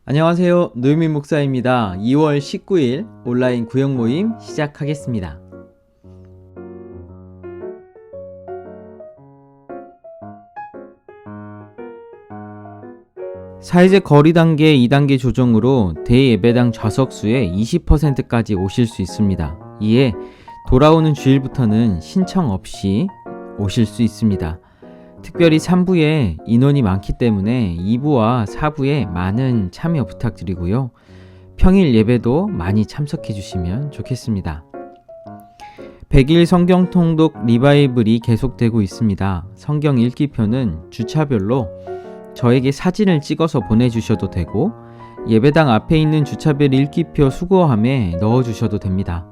안녕하세요. 노유민 목사입니다. 2월 19일 온라인 구역 모임 시작하겠습니다. 사회적 거리 단계 2단계 조정으로 대예배당 좌석수의 20%까지 오실 수 있습니다. 이에 돌아오는 주일부터는 신청 없이 오실 수 있습니다. 특별히 3부에 인원이 많기 때문에 2부와 4부에 많은 참여 부탁드리고요. 평일 예배도 많이 참석해 주시면 좋겠습니다. 100일 성경 통독 리바이블이 계속되고 있습니다. 성경 읽기표는 주차별로 저에게 사진을 찍어서 보내주셔도 되고 예배당 앞에 있는 주차별 읽기표 수거함에 넣어주셔도 됩니다.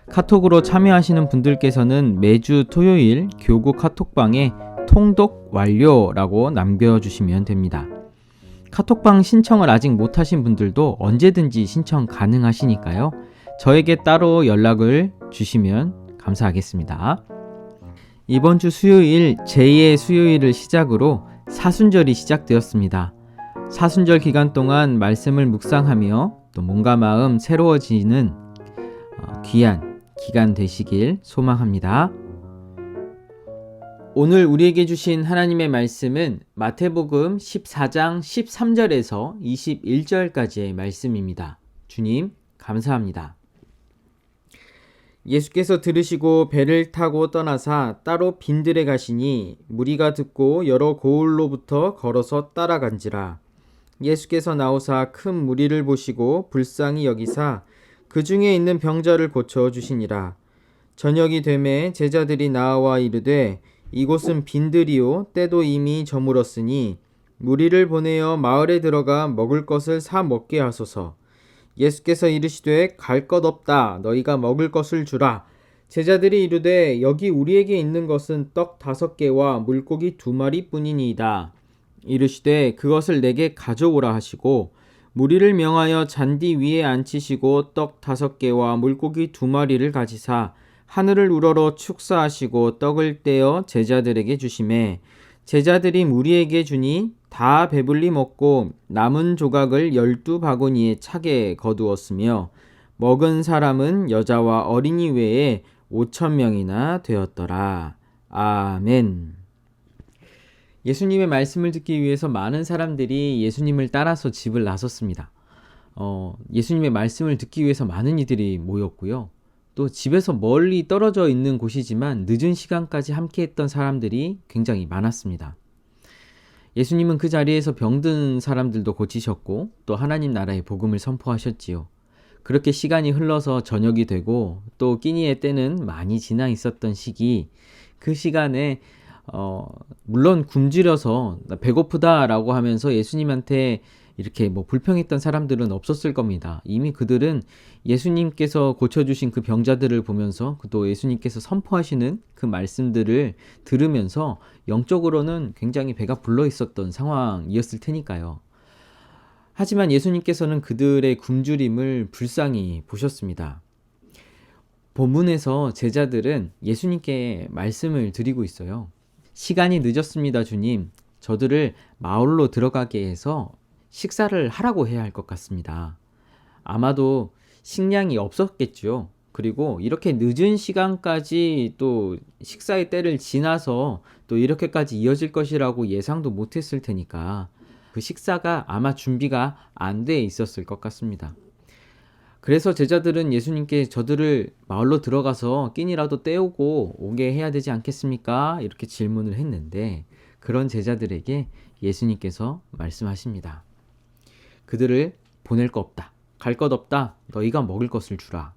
카톡으로 참여하시는 분들께서는 매주 토요일 교구 카톡방에 통독 완료라고 남겨주시면 됩니다. 카톡방 신청을 아직 못하신 분들도 언제든지 신청 가능하시니까요. 저에게 따로 연락을 주시면 감사하겠습니다. 이번 주 수요일 제2의 수요일을 시작으로 사순절이 시작되었습니다. 사순절 기간 동안 말씀을 묵상하며 또 몸과 마음 새로워지는 귀한 기간 되시길 소망합니다. 오늘 우리에게 주신 하나님의 말씀은 마태복음 14장 13절에서 21절까지의 말씀입니다. 주님, 감사합니다. 예수께서 들으시고 배를 타고 떠나사 따로 빈들에 가시니 무리가 듣고 여러 고을로부터 걸어서 따라간지라. 예수께서 나오사 큰 무리를 보시고 불쌍히 여기사 그 중에 있는 병자를 고쳐 주시니라. 저녁이 되매 제자들이 나와 이르되 이곳은 빈들이요 때도 이미 저물었으니 무리를 보내어 마을에 들어가 먹을 것을 사 먹게 하소서. 예수께서 이르시되 갈 것 없다. 너희가 먹을 것을 주라. 제자들이 이르되 여기 우리에게 있는 것은 떡 5개와 물고기 2마리 뿐이니이다. 이르시되 그것을 내게 가져오라 하시고 무리를 명하여 잔디 위에 앉히시고 떡 5개와 물고기 2마리를 가지사 하늘을 우러러 축사하시고 떡을 떼어 제자들에게 주시매 제자들이 무리에게 주니 다 배불리 먹고 남은 조각을 12바구니에 차게 거두었으며 먹은 사람은 여자와 어린이 외에 5,000명이나 되었더라. 아멘. 예수님의 말씀을 듣기 위해서 많은 사람들이 예수님을 따라서 집을 나섰습니다. 예수님의 말씀을 듣기 위해서 많은 이들이 모였고요. 또 집에서 멀리 떨어져 있는 곳이지만 늦은 시간까지 함께했던 사람들이 굉장히 많았습니다. 예수님은 그 자리에서 병든 사람들도 고치셨고 또 하나님 나라의 복음을 선포하셨지요. 그렇게 시간이 흘러서 저녁이 되고 또 끼니의 때는 많이 지나 있었던 시기, 그 시간에 물론 굶주려서 배고프다라고 하면서 예수님한테 이렇게 불평했던 사람들은 없었을 겁니다. 이미 그들은 예수님께서 고쳐주신 그 병자들을 보면서 또 예수님께서 선포하시는 그 말씀들을 들으면서 영적으로는 굉장히 배가 불러 있었던 상황이었을 테니까요. 하지만 예수님께서는 그들의 굶주림을 불쌍히 보셨습니다. 본문에서 제자들은 예수님께 말씀을 드리고 있어요. 시간이 늦었습니다, 주님. 저들을 마을로 들어가게 해서 식사를 하라고 해야 할 것 같습니다. 아마도 식량이 없었겠죠. 그리고 이렇게 늦은 시간까지 또 식사의 때를 지나서 또 이렇게까지 이어질 것이라고 예상도 못했을 테니까 그 식사가 아마 준비가 안 돼 있었을 것 같습니다. 그래서 제자들은 예수님께 저들을 마을로 들어가서 끼니라도 때우고 오게 해야 되지 않겠습니까? 이렇게 질문을 했는데 그런 제자들에게 예수님께서 말씀하십니다. 그들을 보낼 거 없다. 갈 것 없다. 너희가 먹을 것을 주라.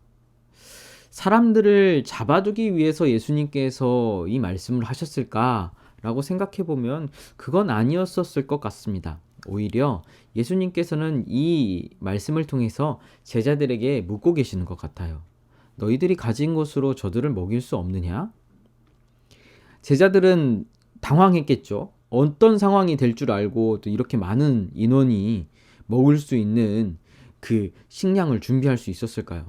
사람들을 잡아두기 위해서 예수님께서 이 말씀을 하셨을까라고 생각해보면 그건 아니었었을 것 같습니다. 오히려 예수님께서는 이 말씀을 통해서 제자들에게 묻고 계시는 것 같아요. 너희들이 가진 것으로 저들을 먹일 수 없느냐? 제자들은 당황했겠죠. 어떤 상황이 될 줄 알고 또 이렇게 많은 인원이 먹을 수 있는 그 식량을 준비할 수 있었을까요?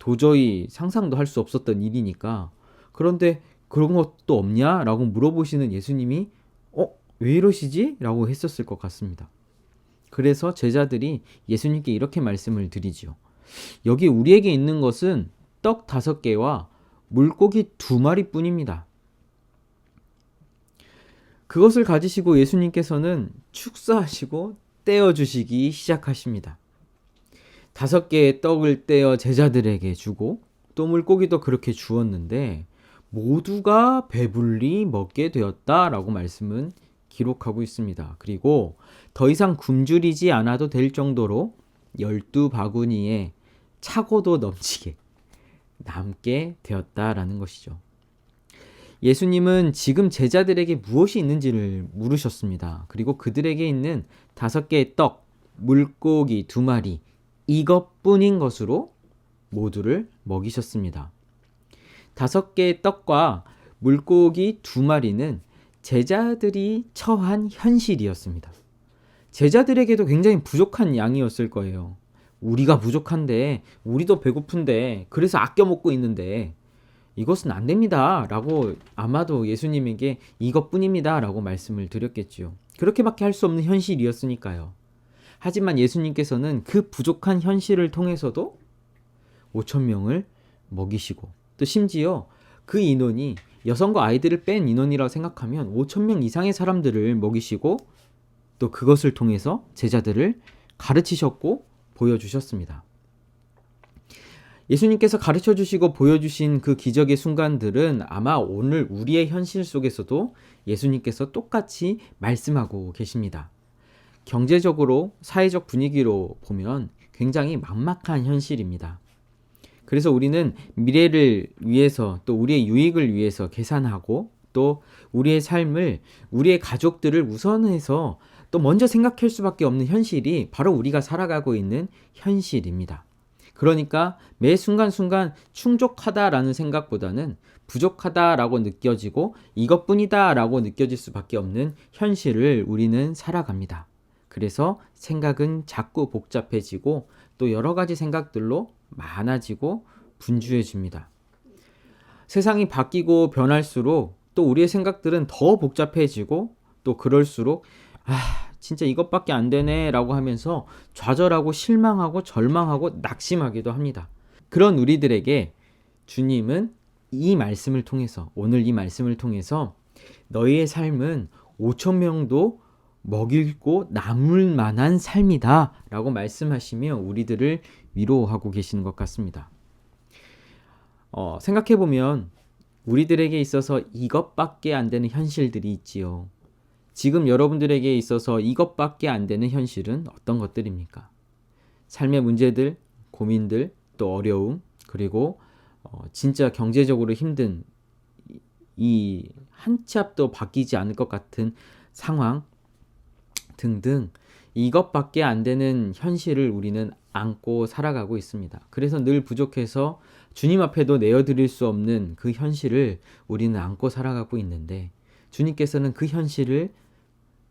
도저히 상상도 할 수 없었던 일이니까. 그런데 그런 것도 없냐? 라고 물어보시는 예수님이 왜 이러시지? 라고 했었을 것 같습니다. 그래서 제자들이 예수님께 이렇게 말씀을 드리죠. 여기 우리에게 있는 것은 떡 5개와 물고기 2마리 뿐입니다. 그것을 가지시고 예수님께서는 축사하시고 떼어주시기 시작하십니다. 5개의 떡을 떼어 제자들에게 주고 또 물고기도 그렇게 주었는데 모두가 배불리 먹게 되었다라고 말씀은 기록하고 있습니다. 그리고 더 이상 굶주리지 않아도 될 정도로 12바구니에 차고도 넘치게 남게 되었다라는 것이죠. 예수님은 지금 제자들에게 무엇이 있는지를 물으셨습니다. 그리고 그들에게 있는 5개의 떡, 물고기 2마리, 이것뿐인 것으로 모두를 먹이셨습니다. 5개의 떡과 물고기 2마리는 제자들이 처한 현실이었습니다. 제자들에게도 굉장히 부족한 양이었을 거예요. 우리가 부족한데, 우리도 배고픈데, 그래서 아껴 먹고 있는데 이것은 안 됩니다 라고 아마도 예수님에게 이것뿐입니다 라고 말씀을 드렸겠지요. 그렇게밖에 할 수 없는 현실이었으니까요. 하지만 예수님께서는 그 부족한 현실을 통해서도 5,000명을 먹이시고 또 심지어 그 인원이 여성과 아이들을 뺀 인원이라고 생각하면 5,000명 이상의 사람들을 먹이시고 또 그것을 통해서 제자들을 가르치셨고 보여주셨습니다. 예수님께서 가르쳐 주시고 보여주신 그 기적의 순간들은 아마 오늘 우리의 현실 속에서도 예수님께서 똑같이 말씀하고 계십니다. 경제적으로, 사회적 분위기로 보면 굉장히 막막한 현실입니다. 그래서 우리는 미래를 위해서 또 우리의 유익을 위해서 계산하고 또 우리의 삶을, 우리의 가족들을 우선해서 또 먼저 생각할 수밖에 없는 현실이 바로 우리가 살아가고 있는 현실입니다. 그러니까 매 순간순간 충족하다라는 생각보다는 부족하다라고 느껴지고 이것뿐이다라고 느껴질 수밖에 없는 현실을 우리는 살아갑니다. 그래서 생각은 자꾸 복잡해지고 또 여러 가지 생각들로 많아지고 분주해집니다. 세상이 바뀌고 변할수록 또 우리의 생각들은 더 복잡해지고 또 그럴수록 진짜 이것밖에 안 되네 라고 하면서 좌절하고 실망하고 절망하고 낙심하기도 합니다. 그런 우리들에게 주님은 이 말씀을 통해서, 오늘 이 말씀을 통해서 너희의 삶은 5,000명도 먹이고 남을 만한 삶이다 라고 말씀하시며 우리들을 위로하고 계시는 것 같습니다. 생각해보면 우리들에게 있어서 이것밖에 안 되는 현실들이 있지요. 지금 여러분들에게 있어서 이것밖에 안 되는 현실은 어떤 것들입니까? 삶의 문제들, 고민들, 또 어려움, 그리고 진짜 경제적으로 힘든 이 한 치 앞도 바뀌지 않을 것 같은 상황 등등 이것밖에 안 되는 현실을 우리는 안고 살아가고 있습니다. 그래서 늘 부족해서 주님 앞에도 내어드릴 수 없는 그 현실을 우리는 안고 살아가고 있는데 주님께서는 그 현실을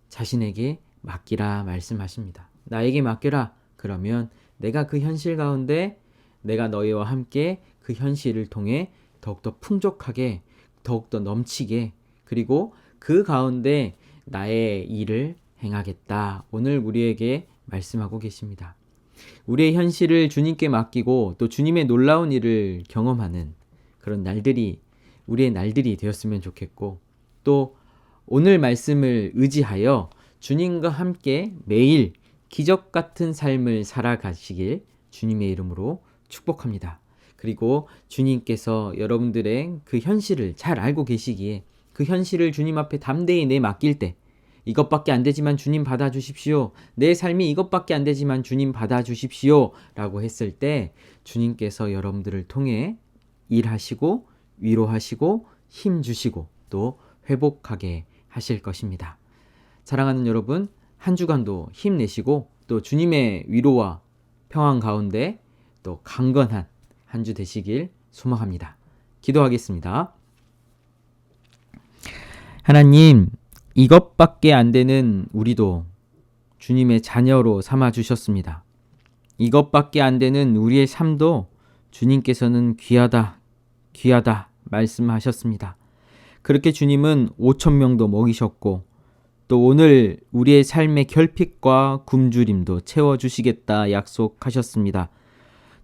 자신에게 맡기라 말씀하십니다. 나에게 맡겨라. 그러면 내가 그 현실 가운데 내가 너희와 함께 그 현실을 통해 더욱더 풍족하게, 더욱더 넘치게, 그리고 그 가운데 나의 일을 행하겠다. 오늘 우리에게 말씀하고 계십니다. 우리의 현실을 주님께 맡기고 또 주님의 놀라운 일을 경험하는 그런 날들이 우리의 날들이 되었으면 좋겠고 또 오늘 말씀을 의지하여 주님과 함께 매일 기적 같은 삶을 살아가시길 주님의 이름으로 축복합니다. 그리고 주님께서 여러분들의 그 현실을 잘 알고 계시기에 그 현실을 주님 앞에 담대히 내맡길 때 이것밖에 안 되지만 주님 받아주십시오. 내 삶이 이것밖에 안 되지만 주님 받아주십시오. 라고 했을 때 주님께서 여러분들을 통해 일하시고 위로하시고 힘주시고 또 회복하게 하실 것입니다. 사랑하는 여러분, 한 주간도 힘내시고 또 주님의 위로와 평안 가운데 또 강건한 한 주 되시길 소망합니다. 기도하겠습니다. 하나님, 이것밖에 안 되는 우리도 주님의 자녀로 삼아 주셨습니다. 이것밖에 안 되는 우리의 삶도 주님께서는 귀하다, 귀하다 말씀하셨습니다. 그렇게 주님은 5,000명도 먹이셨고 또 오늘 우리의 삶의 결핍과 굶주림도 채워주시겠다 약속하셨습니다.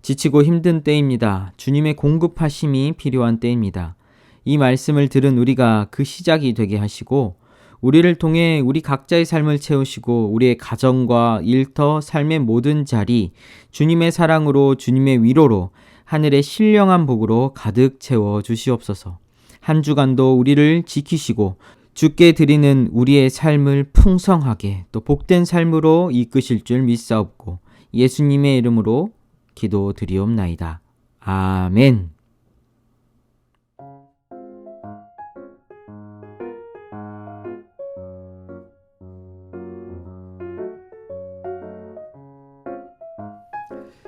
지치고 힘든 때입니다. 주님의 공급하심이 필요한 때입니다. 이 말씀을 들은 우리가 그 시작이 되게 하시고 우리를 통해 우리 각자의 삶을 채우시고 우리의 가정과 일터, 삶의 모든 자리 주님의 사랑으로 주님의 위로로 하늘의 신령한 복으로 가득 채워 주시옵소서. 한 주간도 우리를 지키시고 주께 드리는 우리의 삶을 풍성하게 또 복된 삶으로 이끄실 줄 믿사옵고 예수님의 이름으로 기도드리옵나이다. 아멘.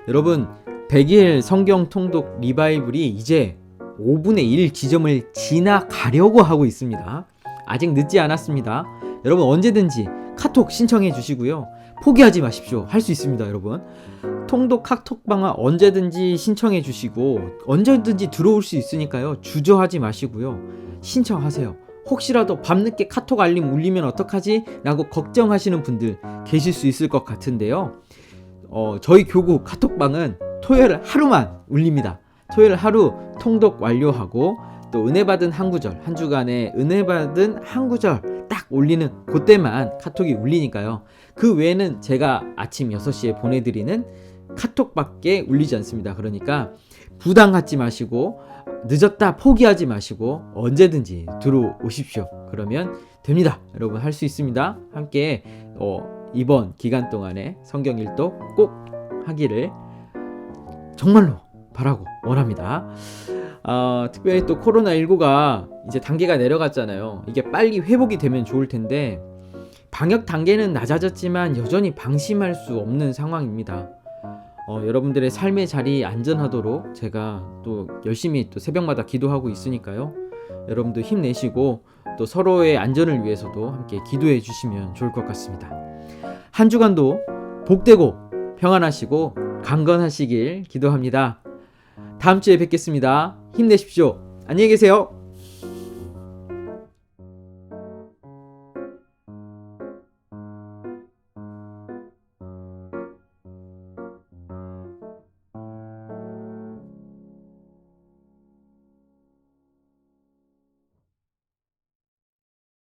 여러분, 100일 성경 통독 리바이블이 이제 5분의 1 지점을 지나가려고 하고 있습니다. 아직 늦지 않았습니다. 여러분 언제든지 카톡 신청해 주시고요. 포기하지 마십시오. 할 수 있습니다, 여러분. 통독 카톡방은 언제든지 신청해 주시고 언제든지 들어올 수 있으니까요. 주저하지 마시고요. 신청하세요. 혹시라도 밤늦게 카톡 알림 울리면 어떡하지? 라고 걱정하시는 분들 계실 수 있을 것 같은데요. 저희 교구 카톡방은 토요일 하루만 울립니다. 토요일 하루 통독 완료하고 또 은혜 받은 한 구절, 한 주간에 은혜 받은 한 구절 딱 올리는 그때만 카톡이 울리니까요. 그 외에는 제가 아침 6시에 보내드리는 카톡밖에 울리지 않습니다. 그러니까 부담 갖지 마시고 늦었다 포기하지 마시고 언제든지 들어오십시오. 그러면 됩니다. 여러분 할 수 있습니다. 함께 이번 기간 동안에 성경 일독 꼭 하기를 정말로 바라고 원합니다. 특별히 또 코로나19가 이제 단계가 내려갔잖아요. 이게 빨리 회복이 되면 좋을 텐데 방역 단계는 낮아졌지만 여전히 방심할 수 없는 상황입니다. 여러분들의 삶의 자리 안전하도록 제가 또 열심히 또 새벽마다 기도하고 있으니까요. 여러분도 힘내시고 또 서로의 안전을 위해서도 함께 기도해 주시면 좋을 것 같습니다. 한 주간도 복되고 평안하시고 강건하시길 기도합니다. 다음 주에 뵙겠습니다. 힘내십시오. 안녕히 계세요.